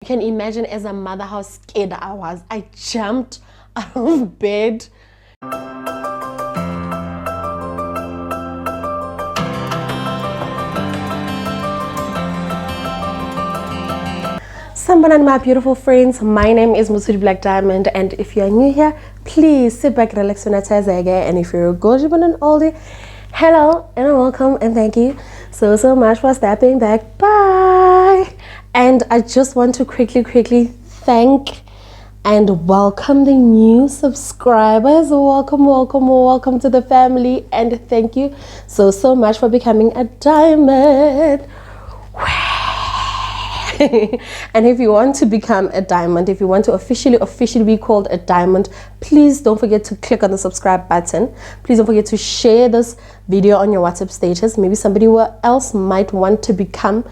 can imagine as a mother how scared I was. I jumped out of bed. Sambanan, my beautiful friends, my name is Musudi Black Diamond, and if you are new here, please sit back, relax, and if you're a golden and oldie, hello and welcome and thank you so much for stepping back. Bye. And I just want to quickly thank and welcome the new subscribers. Welcome to the family, and thank you so much for becoming a diamond. And if you want to become a diamond, if you want to officially be called a diamond, please don't forget to click on the subscribe button. Please don't forget to share this video on your WhatsApp status. Maybe somebody else might want to become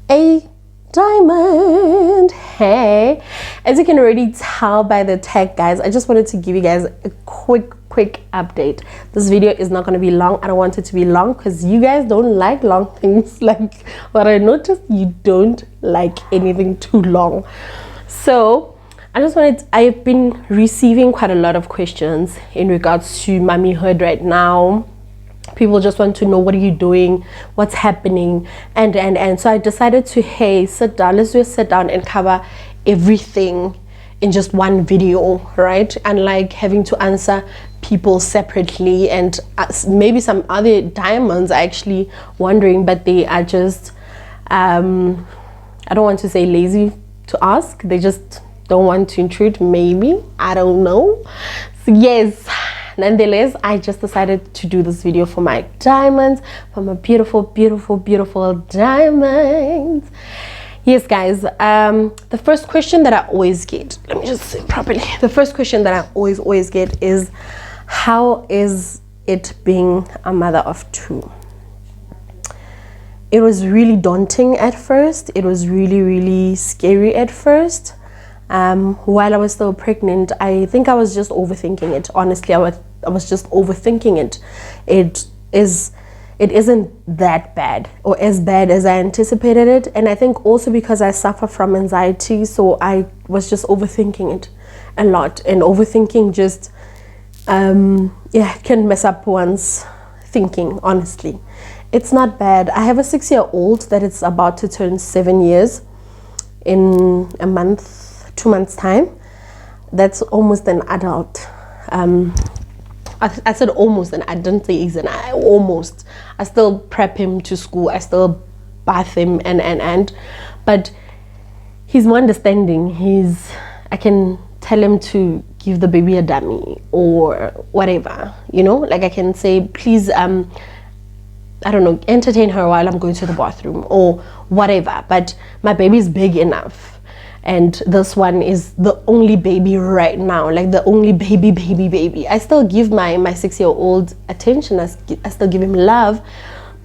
a diamond. Hey, as you can already tell by the tag, guys, I just wanted to give you guys a quick update. This video is not going to be long. I don't want it to be long because you guys don't like long things. Like what I noticed, you don't like anything too long. So I've been receiving quite a lot of questions in regards to mommyhood right now. People just want to know, what are you doing, what's happening, and so I decided to, hey, sit down, let's just sit down and cover everything in just one video, right? And like having to answer people separately, and maybe some other diamonds are actually wondering, but they are just I don't want to say lazy to ask, they just don't want to intrude, maybe, I don't know. So yes, nonetheless, I just decided to do this video for my diamonds, for my beautiful diamonds. Yes, guys, the first question that I always get, let me just say properly, the first question that I always get is, how is it being a mother of two? It was really daunting at first. It was really scary at first. While I was still pregnant, I think I was just overthinking it. Honestly, I was just overthinking it. It isn't that bad, or as bad as I anticipated it. And I think also because I suffer from anxiety, so I was just overthinking it a lot. And overthinking just can mess up one's thinking. Honestly, it's not bad. I have a 6-year-old that is about to turn 7 years in a month, 2 months time. That's almost an adult. I said almost, and I didn't say he's almost. I still prep him to school. I still bath him but he's more understanding. I can tell him to give the baby a dummy or whatever, you know, like I can say, please, I don't know, entertain her while I'm going to the bathroom or whatever. But my baby is big enough. And this one is the only baby right now, like the only baby. I still give my 6-year-old attention. I still give him love,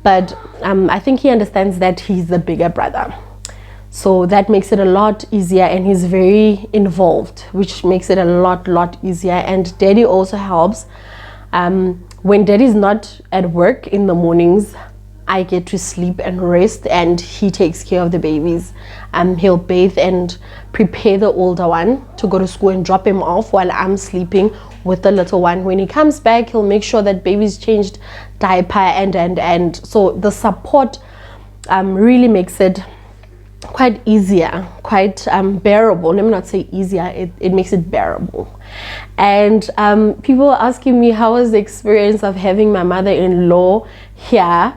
but I think he understands that he's the bigger brother. So that makes it a lot easier, and he's very involved, which makes it a lot easier. And daddy also helps. When daddy's not at work in the mornings, I get to sleep and rest, and he takes care of the babies. He'll bathe and prepare the older one to go to school and drop him off while I'm sleeping with the little one. When he comes back, he'll make sure that baby's changed diaper, and so the support really makes it quite easier, quite bearable. Let me not say easier, it makes it bearable. And people are asking me, how was the experience of having my mother-in-law here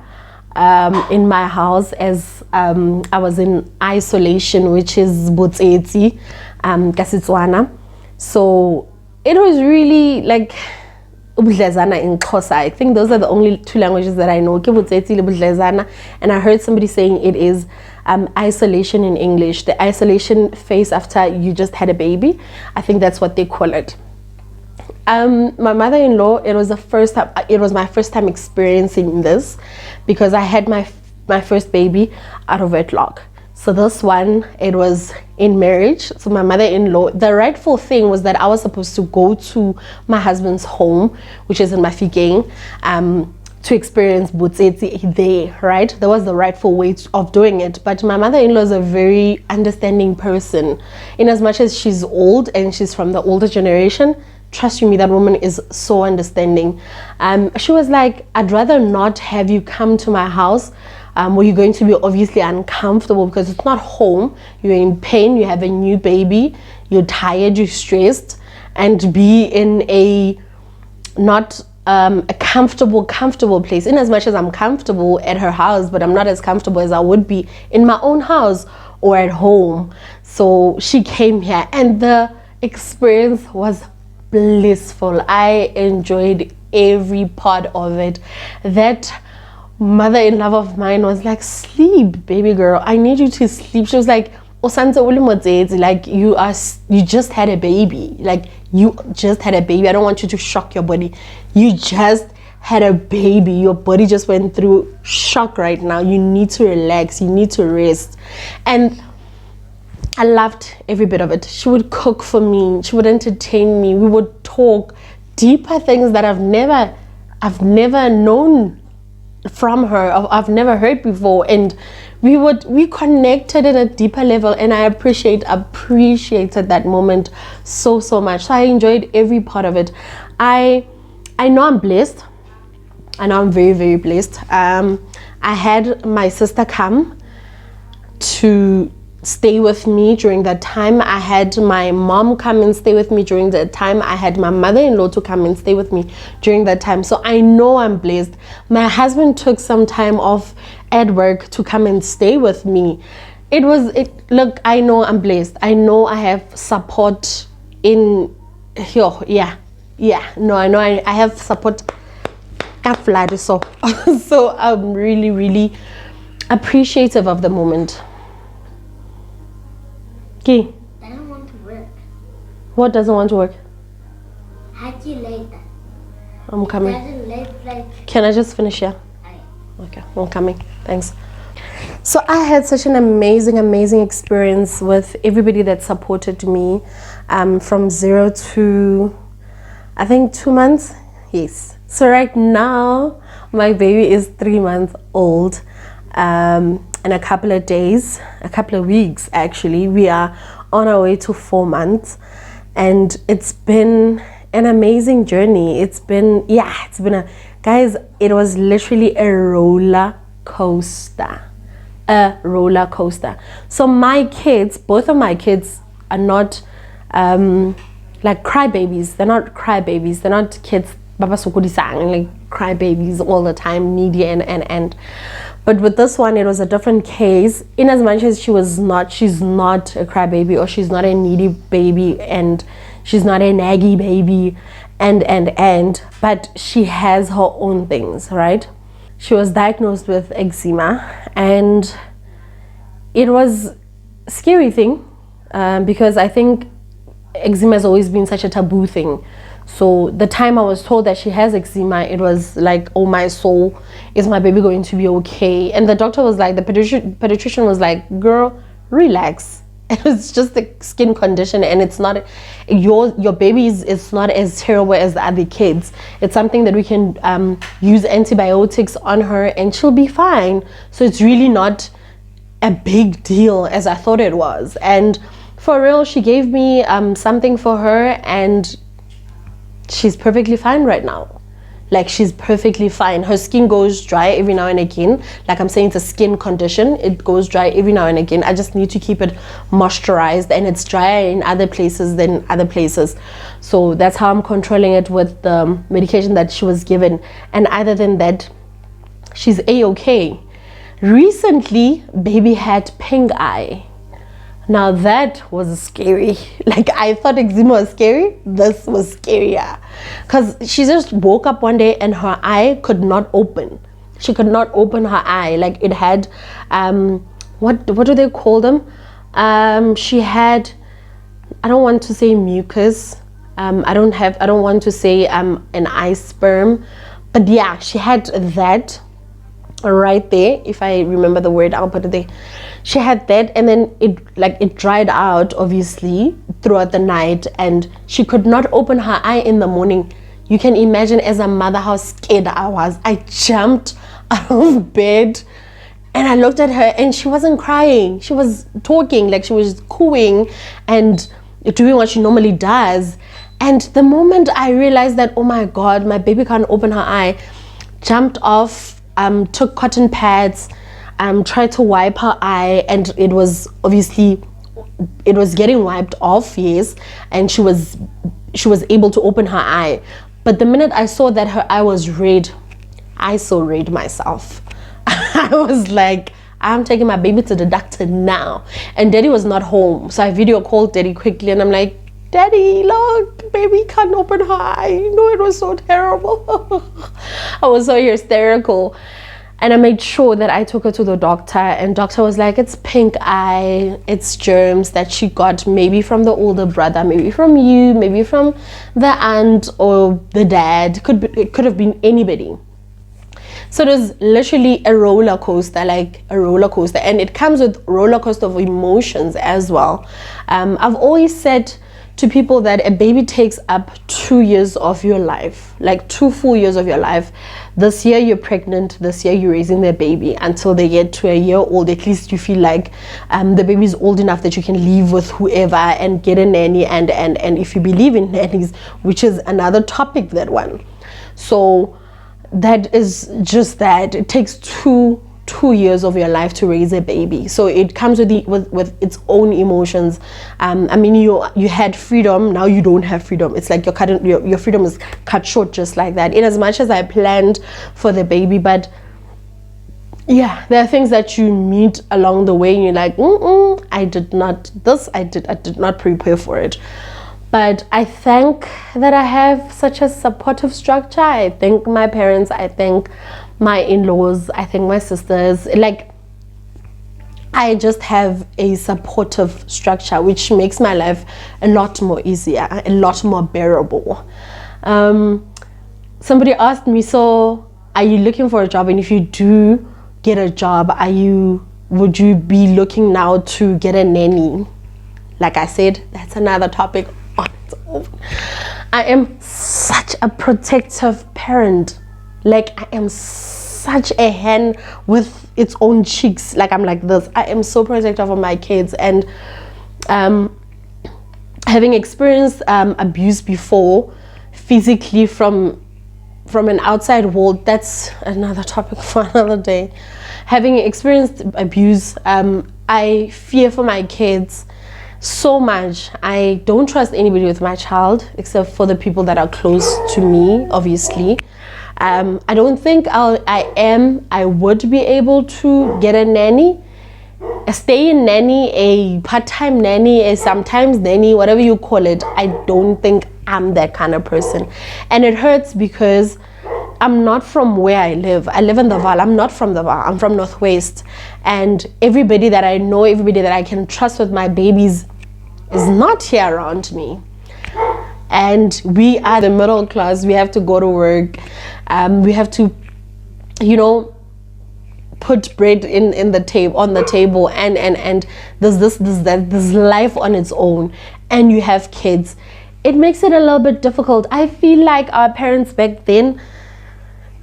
in my house, as I was in isolation, which is Botseti, Kasitswana. So it was really like Ubudlezana in Xhosa. I think those are the only two languages that I know, Botseti, Ubudlezana, and I heard somebody saying it is isolation in English, the isolation phase after you just had a baby. I think that's what they call it. My mother-in-law, it was my first time experiencing this, because I had my first baby out of wedlock. So this one, it was in marriage. So my mother-in-law, the rightful thing was that I was supposed to go to my husband's home, which is in Mafikeng, to experience butsetse there, right? That was the rightful way of doing it. But my mother-in-law is a very understanding person. In as much as she's old and she's from the older generation, trust you me, that woman is so understanding. She was like, I'd rather not have you come to my house where you're going to be obviously uncomfortable, because it's not home. You're in pain, you have a new baby, you're tired, you're stressed, and be in a not a comfortable place. In as much as I'm comfortable at her house, but I'm not as comfortable as I would be in my own house or at home. So she came here and the experience was blissful. I enjoyed every part of it. That mother-in-law of mine was like, sleep, baby girl, I need you to sleep. She was like, like you just had a baby, like you just had a baby. I don't want you to shock your body. You just had a baby. Your body just went through shock right now. You need to relax, you need to rest. And I loved every bit of it. She would cook for me, she would entertain me, we would talk deeper things that I've never known from her, I've never heard before, and we connected at a deeper level, and I appreciated that moment so much. So I enjoyed every part of it. I know I'm blessed. I know I'm very blessed. I had my sister come to stay with me during that time. I had my mom come and stay with me during that time. I had my mother-in-law to come and stay with me during that time. So I know I'm blessed. My husband took some time off at work to come and stay with me. Look, I know I'm blessed. I know I have support in here. I know I have support. So I'm really appreciative of the moment. Okay. Doesn't want to work. What doesn't want to work? How do you like that? I'm coming. Doesn't look like. Can I just finish here? Okay, I'm coming. Thanks. So I had such an amazing experience with everybody that supported me from 0 to I think 2 months. Yes. So right now my baby is 3 months old. In a couple of weeks actually, we are on our way to 4 months, and it's been an amazing journey. Guys, it was literally a roller coaster. So my kids, both of my kids are not like crybabies. They're not crybabies. They're not kids baba sokodisang, like crybabies all the time, needy and but with this one, it was a different case. In as much as she's not a crybaby, or she's not a needy baby, and she's not a naggy baby, but she has her own things, right? She was diagnosed with eczema, and it was a scary thing because I think eczema has always been such a taboo thing. So the time I was told that she has eczema, it was like, oh my soul, is my baby going to be okay? And the doctor was like, the pediatrician was like, girl, relax. It's just a skin condition, and it's not your baby is not as terrible as the other kids. It's something that we can use antibiotics on her and she'll be fine. So it's really not a big deal as I thought it was. And for real, she gave me something for her, and she's perfectly fine right now. Like, she's perfectly fine. Her skin goes dry every now and again. Like I'm saying, it's a skin condition. It goes dry every now and again. I just need to keep it moisturized, and it's drier in other places than other places. So that's how I'm controlling it with the medication that she was given. And other than that, she's a-okay. Recently, baby had pink eye. Now that was scary. Like, I thought eczema was scary. This was scarier. Because she just woke up one day and her eye could not open. She could not open her eye. Like, it had, what do they call them? She had, I don't want to say mucus. I don't want to say an eye sperm. But yeah, she had that right there. If I remember the word, I'll put it there. She had that, and then it dried out obviously throughout the night, and she could not open her eye in the morning. you can imagine as a mother how scared I was. I jumped out of bed and I looked at her, and she wasn't crying. She was talking, like she was cooing and doing what she normally does. And the moment I realized that, oh my God, my baby can't open her eye, jumped off, took cotton pads, tried to wipe her eye, and it was getting wiped off, yes, and she was able to open her eye. But the minute I saw that her eye was red, I saw red myself. I was like, I'm taking my baby to the doctor now. And Daddy was not home, so I video called Daddy quickly, and I'm like, Daddy, look, baby can't open her eye. You know, it was so terrible. I was so hysterical. And I made sure that I took her to the doctor, and doctor was like, it's pink eye, it's germs that she got, maybe from the older brother, maybe from you, maybe from the aunt or the dad. It could have been anybody. So it was literally a roller coaster, like a roller coaster, and it comes with roller coaster of emotions as well. I've always said to people that a baby takes up 2 years of your life, like 2 full years of your life. This year you're pregnant, this year you're raising their baby until they get to a year old. At least you feel like the baby is old enough that you can live with whoever and get a nanny, and if you believe in nannies, which is another topic, that one. So that is just that. It takes two years of your life to raise a baby, so it comes with its own emotions. I mean, you had freedom, now you don't have freedom. It's like your freedom is cut short just like that, in as much as I planned for the baby. But yeah, there are things that you meet along the way and you're like, I did not prepare for it. But I thank that I have such a supportive structure. I thank my parents, I thank my in-laws, I thank my sisters. Like, I just have a supportive structure, which makes my life a lot more easier, a lot more bearable. Somebody asked me, so are you looking for a job? And if you do get a job, would you be looking now to get a nanny? Like I said, that's another topic on its own. I am such a protective parent. Like, I am such a hen with its own cheeks. Like, I'm like this. I am so protective of my kids. And having experienced abuse before, physically from an outside world, that's another topic for another day. Having experienced abuse, I fear for my kids so much. I don't trust anybody with my child except for the people that are close to me, obviously. I don't think I would be able to get a nanny, a stay-in nanny, a part-time nanny, a sometimes nanny, whatever you call it. I don't think I'm that kind of person. And it hurts because I'm not from where I live. I live in the Vaal. I'm not from the Vaal. I'm from Northwest. And everybody that I know, everybody that I can trust with my babies is not here around me. And we are the middle class. We have to go to work. We have to, put bread on the table, and there's life on its own, and you have kids. It makes it a little bit difficult. I feel like our parents back then,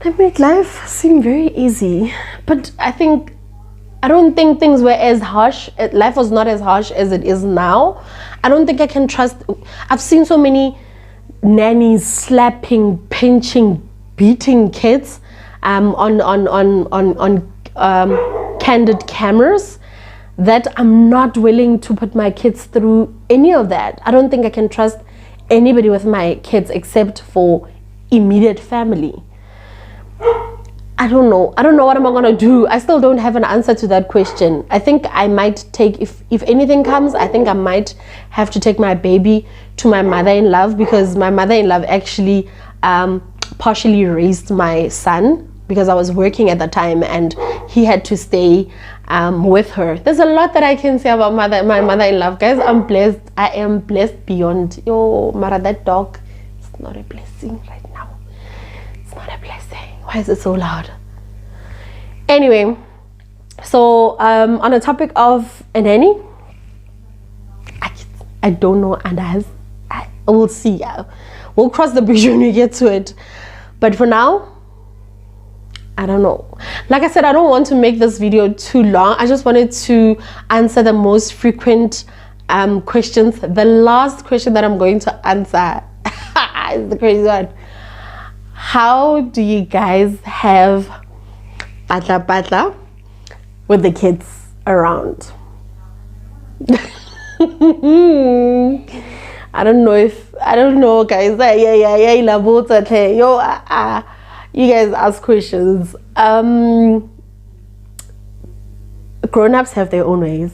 they made life seem very easy, but I don't think things were as harsh. Life was not as harsh as it is now. I don't think I can trust. I've seen so many nannies slapping, pinching, beating kids on candid cameras, that I'm not willing to put my kids through any of that. I don't think I can trust anybody with my kids except for immediate family. I don't know what am I gonna do. I still don't have an answer to that question. I think I might take, if anything comes, I think I might have to take my baby to my mother-in-law, because my mother-in-law actually partially raised my son, because I was working at the time and he had to stay with her. There's a lot that I can say about my mother-in-law. Guys, I'm blessed. I am blessed beyond. Mara, that dog, it's not a blessing right now. It's not a blessing. Why is it so loud? Anyway, so on the topic of a nanny, I don't know, and I will see We'll cross the bridge when we get to it. But for now, I don't know. Like I said, I don't want to make this video too long. I just wanted to answer the most frequent questions. The last question that I'm going to answer is the crazy one. How do you guys have patla with the kids around? I don't know guys. You guys ask questions. Grown-ups have their own ways.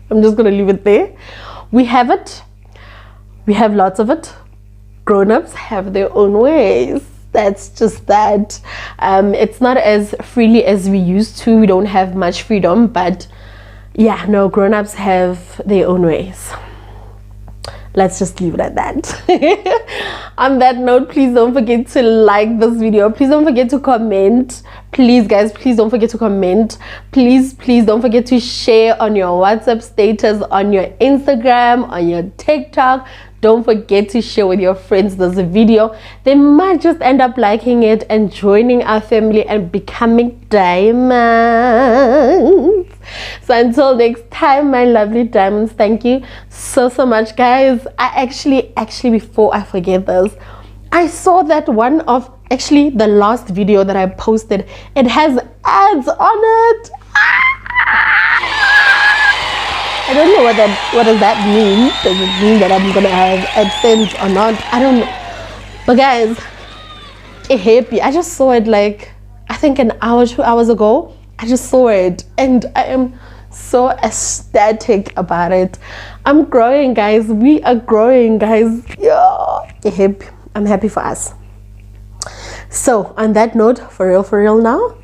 I'm just gonna leave it there. We have it. We have lots of it. Grown-ups have their own ways. That's just that. It's not as freely as we used to. We don't have much freedom, but yeah, no, grown-ups have their own ways. Let's just leave it at that. On that note, please don't forget to like this video. Please don't forget to comment. Please guys, please don't forget to comment. Please don't forget to share on your WhatsApp status, on your Instagram, on your TikTok. Don't forget to share with your friends this video. They might just end up liking it and joining our family and becoming diamonds. So until next time, my lovely diamonds, thank you so much, guys. I actually before I forget this, I saw that one of the last video that I posted, it has ads on it. I don't know what does that mean. Does it mean that I'm gonna have AdSense or not? I don't know. But guys, happy. I just saw it like I think an hour, 2 hours ago. I just saw it and I am so ecstatic about it. I'm growing, guys. We are growing, guys. Yeah, happy. I'm happy for us. So on that note, for real now,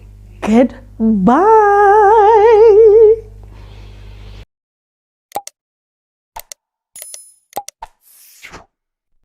goodbye.